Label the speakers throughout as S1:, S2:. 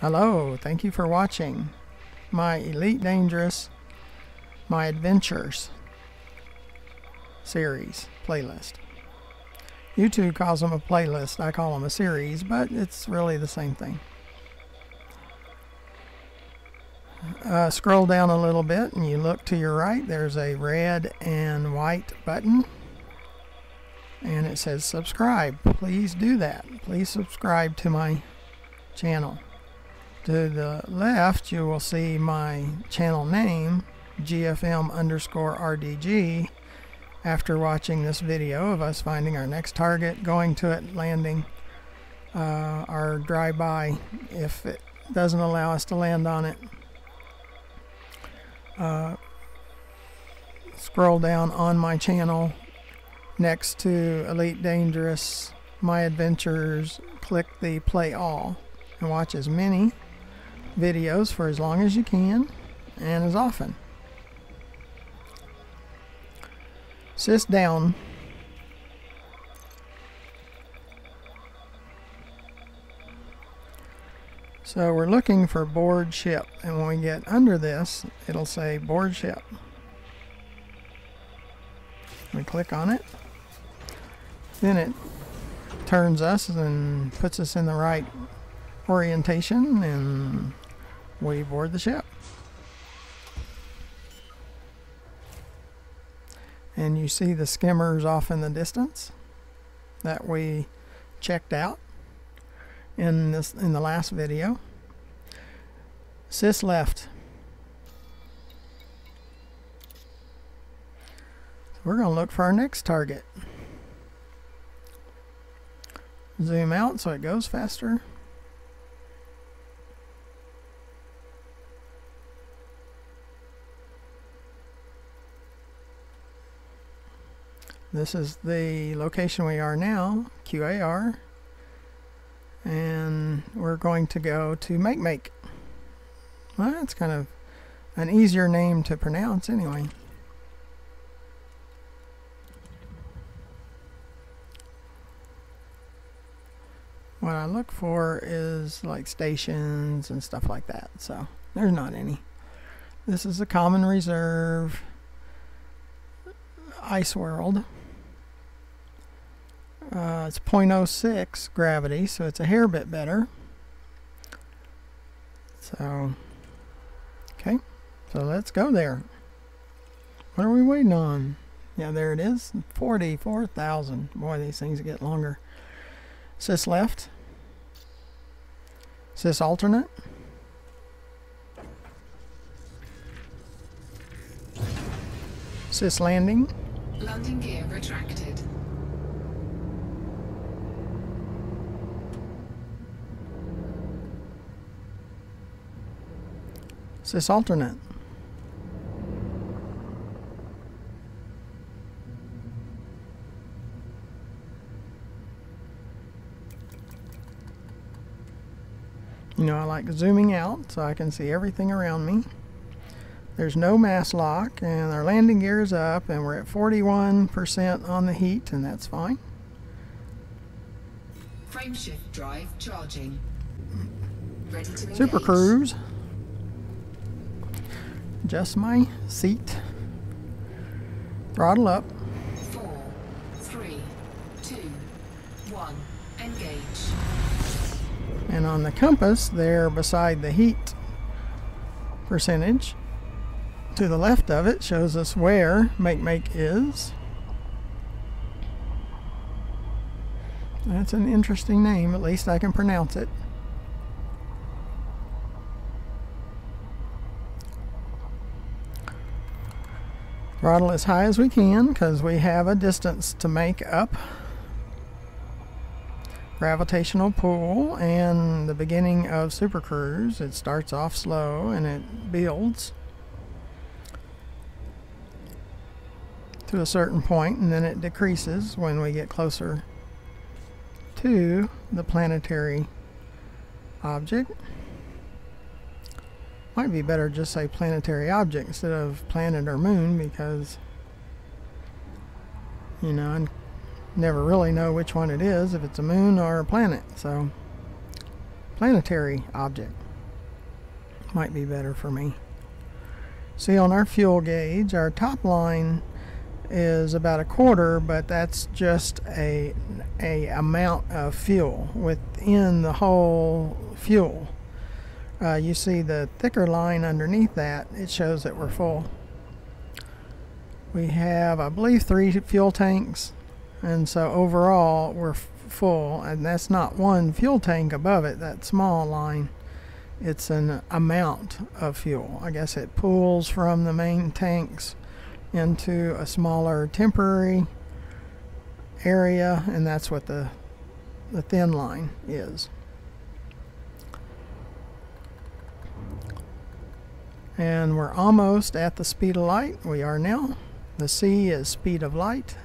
S1: Hello, thank you for watching my Elite Dangerous, My Adventures series playlist. YouTube calls them a playlist, I call them a series, but it's really the same thing. Scroll down a little bit and you look to your right, there's a red and white button and it says subscribe. Please do that. Please subscribe to my channel. To the left you will see my channel name, GFM_RDG. After watching this video of us finding our next target, going to it, landing, our drive-by if it doesn't allow us to land on it. Scroll down on my channel next to Elite Dangerous, My Adventures, click the play all and watch as many videos for as long as you can and as often. Sit down. So we're looking for board ship, and when we get under this it'll say board ship. We click on it, then it turns us and puts us in the right orientation and we board the ship. And you see the skimmers off in the distance that we checked out in the last video. Sys left. So we're going to look for our next target. Zoom out so it goes faster. This is the location we are now, QAR, and we're going to go to Makemake. Well, that's kind of an easier name to pronounce anyway. What I look for is like stations and stuff like that, so there's not any. This is a common reserve ice world. It's 0.06 gravity, so it's a hair bit better. So, okay, so let's go there. What are we waiting on? Yeah, there it is, 44,000. Boy, these things get longer. Sys left. Sys alternate. Sys landing.
S2: Landing gear retracted.
S1: Sys alternate. You know, I like zooming out so I can see everything around me. There's no mass lock and our landing gear is up and we're at 41% on the heat, and that's fine.
S2: Frameshift drive charging. Ready to engage.
S1: Super Cruise. Adjust my seat. Throttle up.
S2: 4, 3, 2, 1. Engage.
S1: And on the compass there beside the heat percentage, to the left of it shows us where Makemake is. That's an interesting name, at least I can pronounce it. Throttle as high as we can because we have a distance to make up. Gravitational pull and the beginning of Super Cruise. It starts off slow and it builds to a certain point and then it decreases when we get closer to the planetary object. Might be better just say planetary object instead of planet or moon, because you know, I never really know which one it is, if it's a moon or a planet. So planetary object. Might be better for me. See, on our fuel gauge, our top line is about a quarter, but that's just a amount of fuel within the whole fuel. You see the thicker line underneath that, it shows that we're full. We have, I believe, 3 fuel tanks, and so overall we're full, and that's not one fuel tank above it, that small line. It's an amount of fuel. I guess it pools from the main tanks into a smaller temporary area, and that's what the thin line is. And we're almost at the speed of light. We are now. The C is speed of light.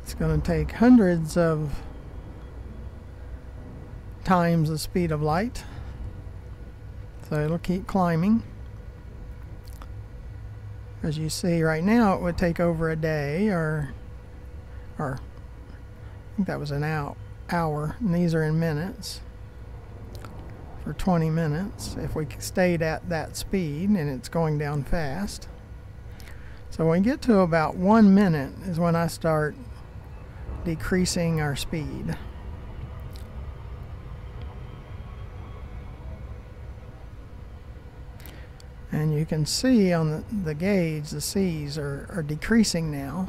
S1: It's going to take hundreds of times the speed of light, so it'll keep climbing. As you see right now, it would take over a day, or I think that was an hour, and these are in minutes, for 20 minutes if we stayed at that speed, and it's going down fast. So when we get to about 1 minute is when I start decreasing our speed. And you can see on the gauge, the C's are decreasing now.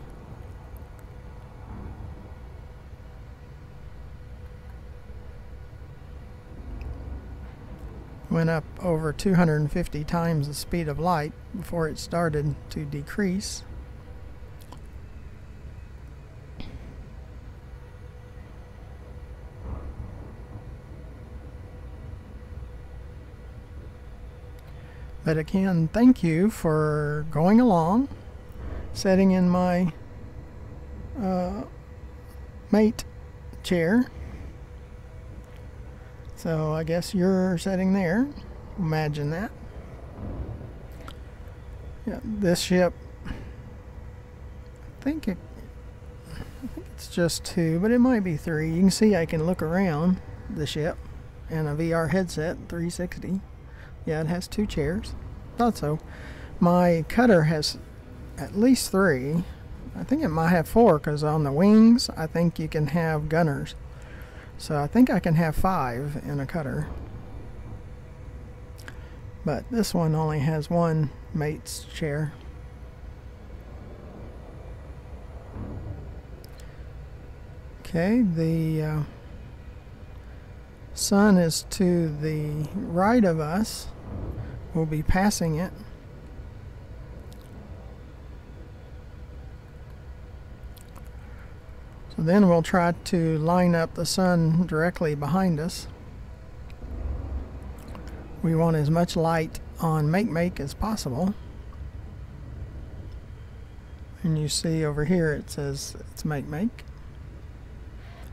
S1: Went up over 250 times the speed of light before it started to decrease. But again, thank you for going along, sitting in my mate chair. So I guess you're sitting there. Imagine that. Yeah, this ship, I think it's just 2, but it might be 3. You can see I can look around the ship and a VR headset, 360. Yeah, it has 2 chairs. Thought so. My cutter has at least 3. I think it might have 4, because on the wings I think you can have gunners. So I think I can have 5 in a cutter. But this one only has 1 mate's chair. Okay, the sun is to the right of us. We'll be passing it. So then we'll try to line up the sun directly behind us. We want as much light on Makemake as possible. And you see over here it says it's Makemake.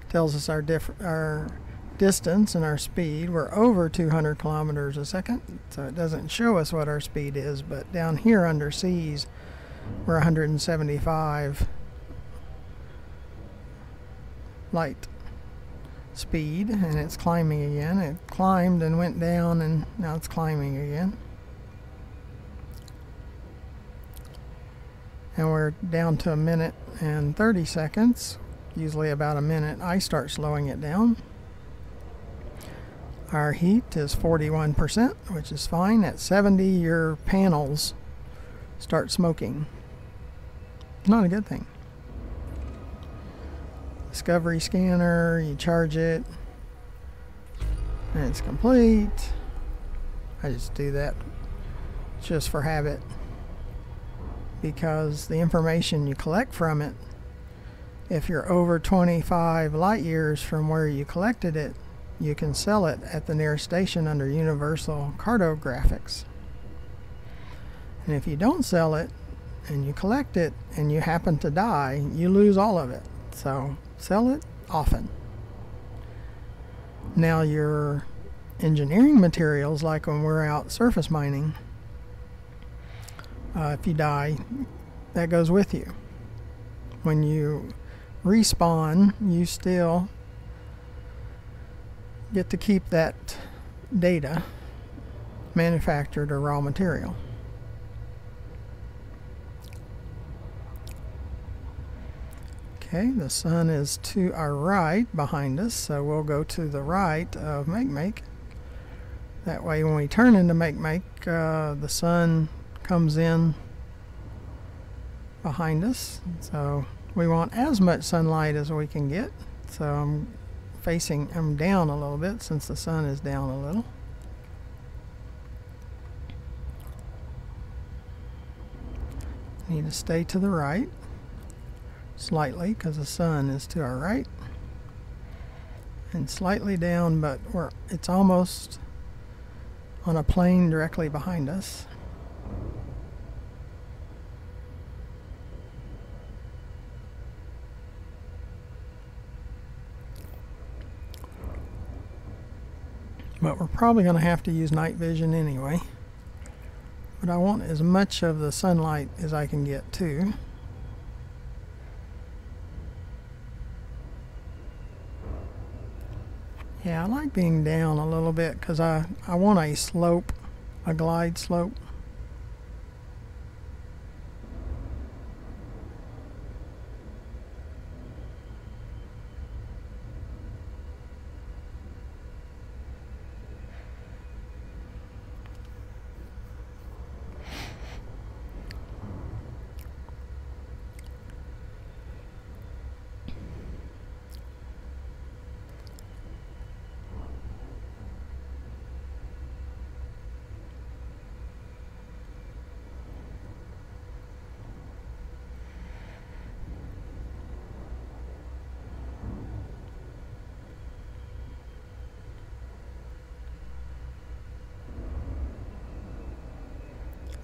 S1: Tells us our distance and our speed. We're over 200 kilometers a second, so it doesn't show us what our speed is, but down here under C's we're 175 light speed, and it's climbing again. It climbed and went down, and now it's climbing again. And we're down to 1 minute and 30 seconds. Usually about a minute I start slowing it down. Our heat is 41%, which is fine. At 70, your panels start smoking. Not a good thing. Discovery scanner, you charge it, and it's complete. I just do that just for habit, because the information you collect from it, if you're over 25 light years from where you collected it, you can sell it at the nearest station under Universal Cartographics. And if you don't sell it and you collect it and you happen to die, you lose all of it. So sell it often. Now your engineering materials, like when we're out surface mining, if you die, that goes with you. When you respawn, you still get to keep that data manufactured or raw material. Okay, the sun is to our right behind us, so we'll go to the right of Makemake. That way when we turn into Makemake, the sun comes in behind us. So we want as much sunlight as we can get. So I'm down a little bit since the sun is down a little. Need to stay to the right slightly because the sun is to our right, and slightly down, but it's almost on a plane directly behind us. But we're probably going to have to use night vision anyway. But I want as much of the sunlight as I can get too. Yeah, I like being down a little bit because I want a slope, a glide slope.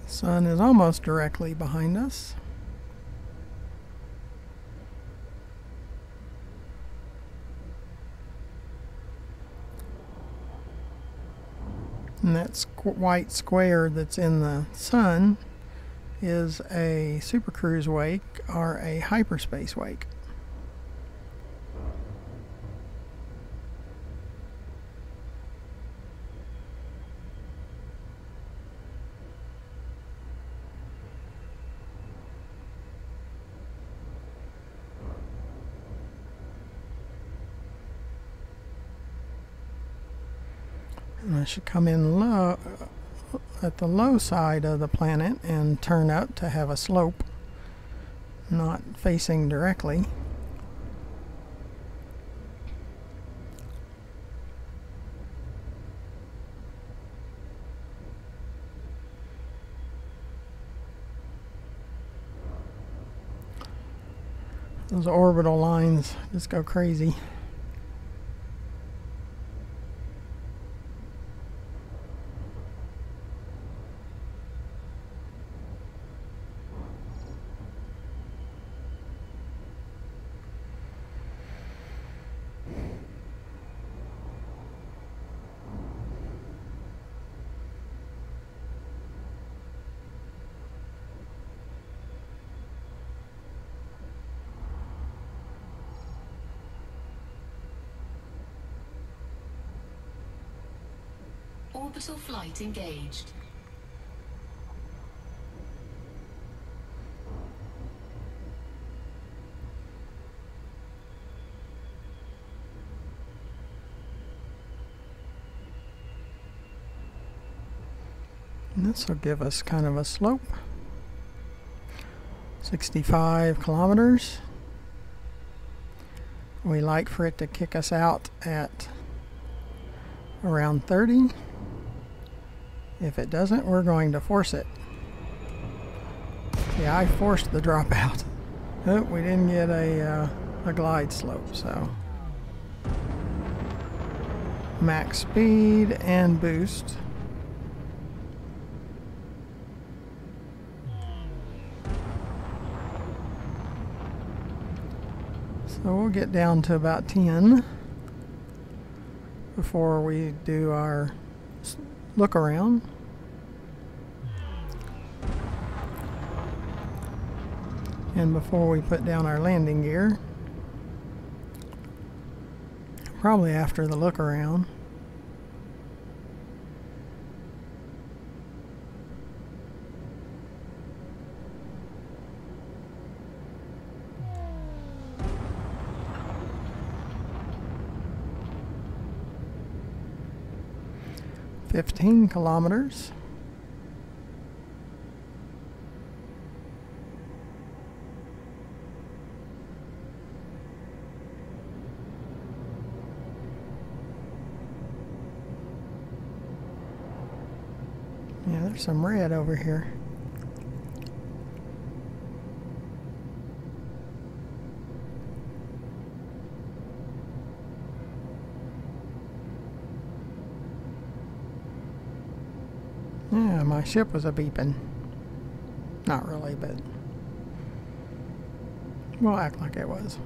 S1: Sun is almost directly behind us. And that white square that's in the sun is a supercruise wake or a hyperspace wake. And I should come in low at the low side of the planet and turn up to have a slope, not facing directly. Those orbital lines just go crazy.
S2: Orbital flight engaged.
S1: And this will give us kind of a slope. 65 kilometers. We like for it to kick us out at around 30. If it doesn't, we're going to force it. Yeah, I forced the dropout. Oh, we didn't get a glide slope, so max speed and boost. So we'll get down to about 10 before we do our look around. And before we put down our landing gear. Probably after the look around. 15 kilometers. Yeah, there's some red over here. Yeah, my ship was a beeping. Not really, but we'll act like it was.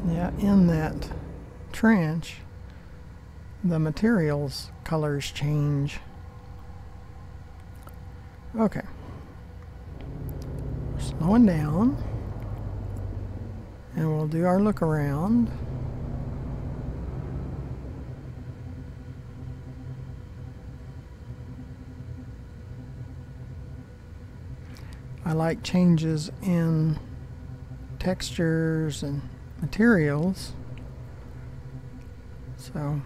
S1: Yeah, in that trench, the materials colors change. Okay. Slowing down, and we'll do our look around. I like changes in textures and materials, so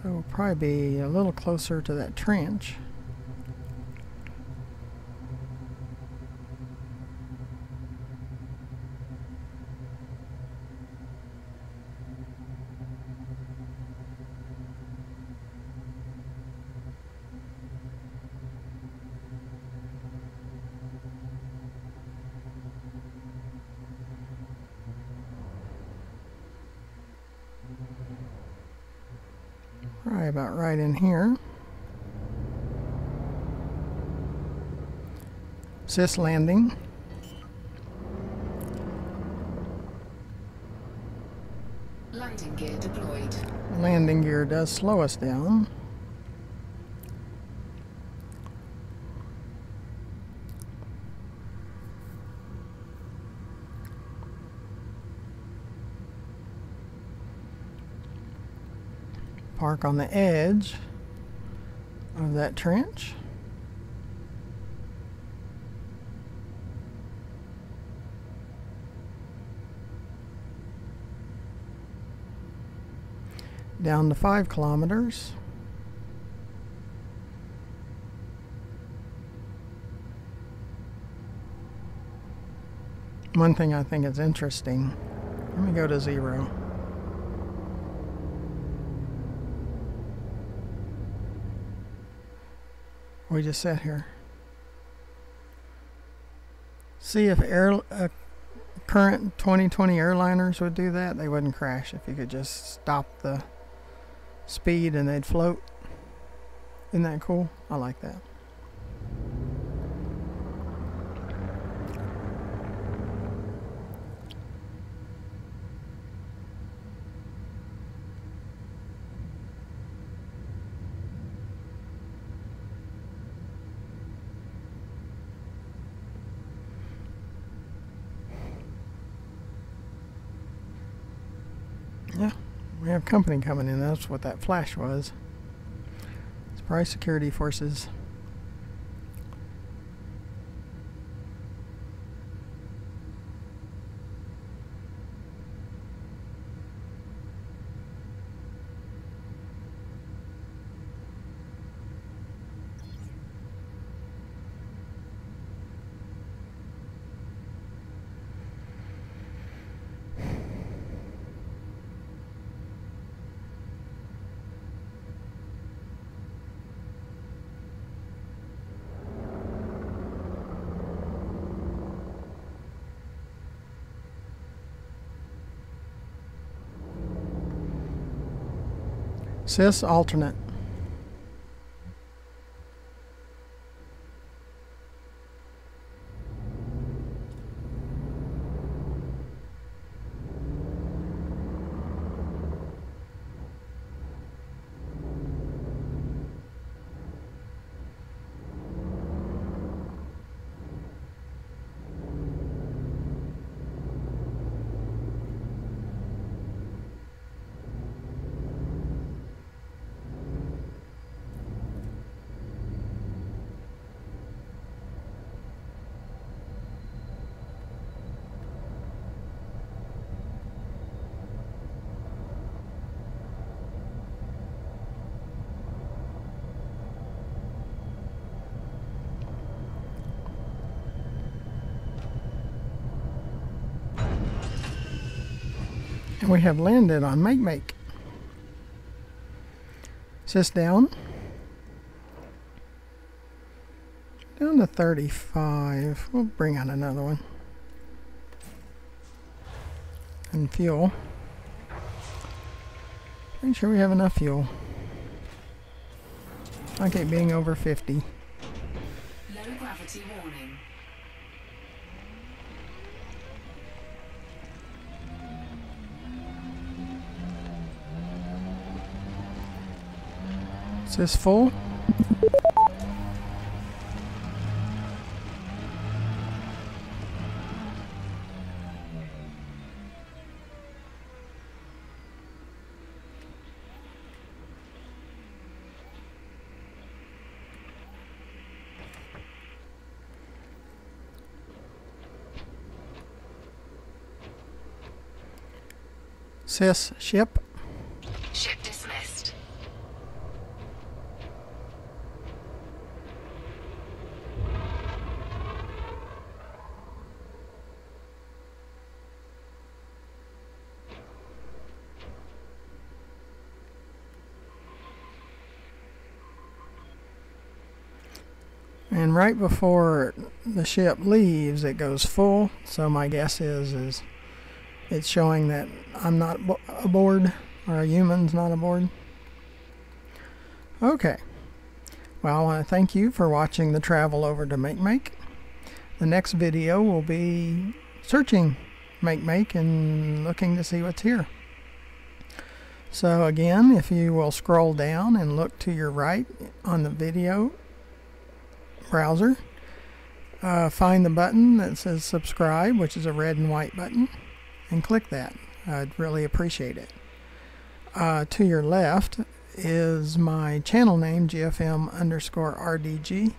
S1: we'll probably be a little closer to that trench. Probably about right in here. Sis landing.
S2: Landing gear deployed.
S1: Landing gear does slow us down. Park on the edge of that trench. Down to 5 kilometers. One thing I think is interesting, let me go to 0. We just sat here. See if current 2020 airliners would do that. They wouldn't crash if you could just stop the speed and they'd float. Isn't that cool? I like that. Yeah, we have company coming in. That's what that flash was. It's probably security forces. Sis alternate. And we have landed on Makemake. Sys down. Down to 35. We'll bring out another one. And fuel. Make sure we have enough fuel. Okay, being over 50.
S2: Low gravity warning.
S1: Is this full? Sys ship.
S2: Ship dismissed.
S1: And right before the ship leaves, it goes full. So my guess is it's showing that I'm not aboard, or a human's not aboard. Okay. Well, I want to thank you for watching the travel over to Makemake. The next video will be searching Makemake and looking to see what's here. So again, if you will scroll down and look to your right on the video browser, find the button that says subscribe, which is a red and white button, and click that. I'd really appreciate it. To your left is my channel name, GFM_RDG.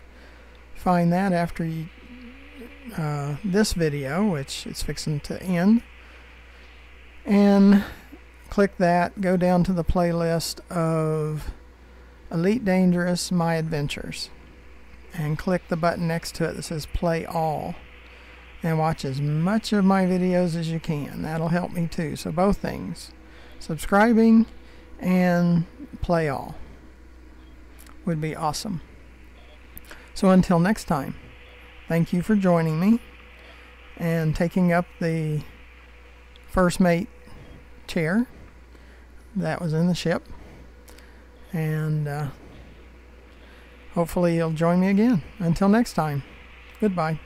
S1: Find that after you, this video, which is fixing to end, and click that. Go down to the playlist of Elite Dangerous My Adventures and click the button next to it that says Play All, and watch as much of my videos as you can. That'll help me too. So both things, subscribing and play all, would be awesome. So until next time, thank you for joining me and taking up the first mate chair that was in the ship, and hopefully you'll join me again. Until next time, goodbye.